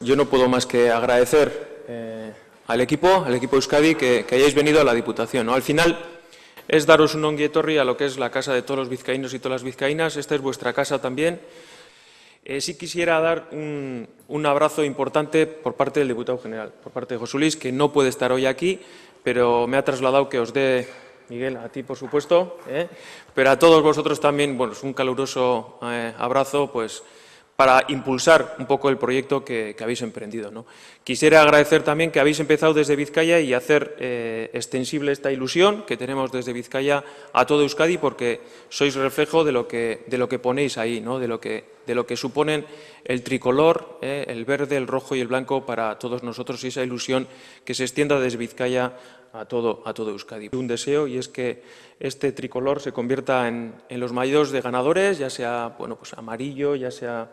Yo no puedo más que agradecer al equipo Euskadi que hayáis venido a la Diputación, ¿no? Al final es daros un ongi etorri a lo que es la casa de todos los vizcaínos y todas las vizcaínas. Esta es vuestra casa también. Sí quisiera dar un abrazo importante por parte del diputado general, por parte de José Luis, que no puede estar hoy aquí, pero me ha trasladado que os dé, Miguel, a ti por supuesto, pero a todos vosotros también, bueno, es un caluroso abrazo, pues, para impulsar un poco el proyecto que habéis emprendido, ¿no? Quisiera agradecer también que habéis empezado desde Vizcaya y hacer extensible esta ilusión que tenemos desde Vizcaya a todo Euskadi, porque sois reflejo de lo que ponéis ahí, ¿no? de lo que suponen el tricolor, el verde, el rojo y el blanco para todos nosotros, y esa ilusión que se extienda desde Vizcaya a todo Euskadi. Un deseo, y es que este tricolor se convierta en los mayores de ganadores, ya sea pues amarillo, ya sea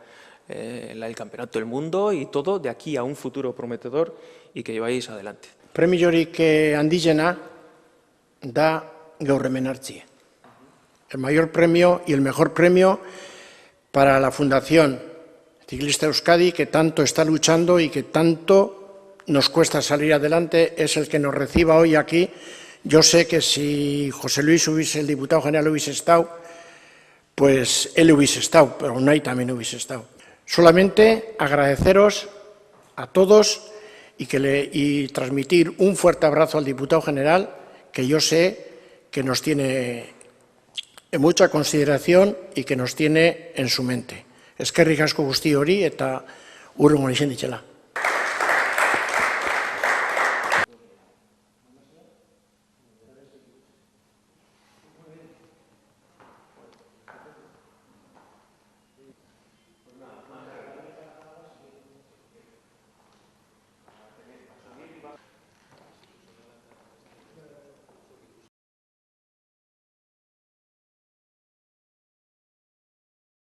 el Campeonato del Mundo, y todo de aquí a un futuro prometedor y que lleváis adelante. Premiorik handiena da gaur hemen hartzie. El mayor premio y el mejor premio para la Fundación Ciclista Euskadi, que tanto está luchando y que tanto nos cuesta salir adelante, es el que nos reciba hoy aquí. Yo sé que si José Luis el diputado general, hubiese estado, pues él hubiese estado, pero Unai también hubiese estado. Solamente agradeceros a todos y transmitir un fuerte abrazo al diputado general, que yo sé que nos tiene en mucha consideración y que nos tiene en su mente. Eskerrik asko guzti hori eta hurrengo izan ditela.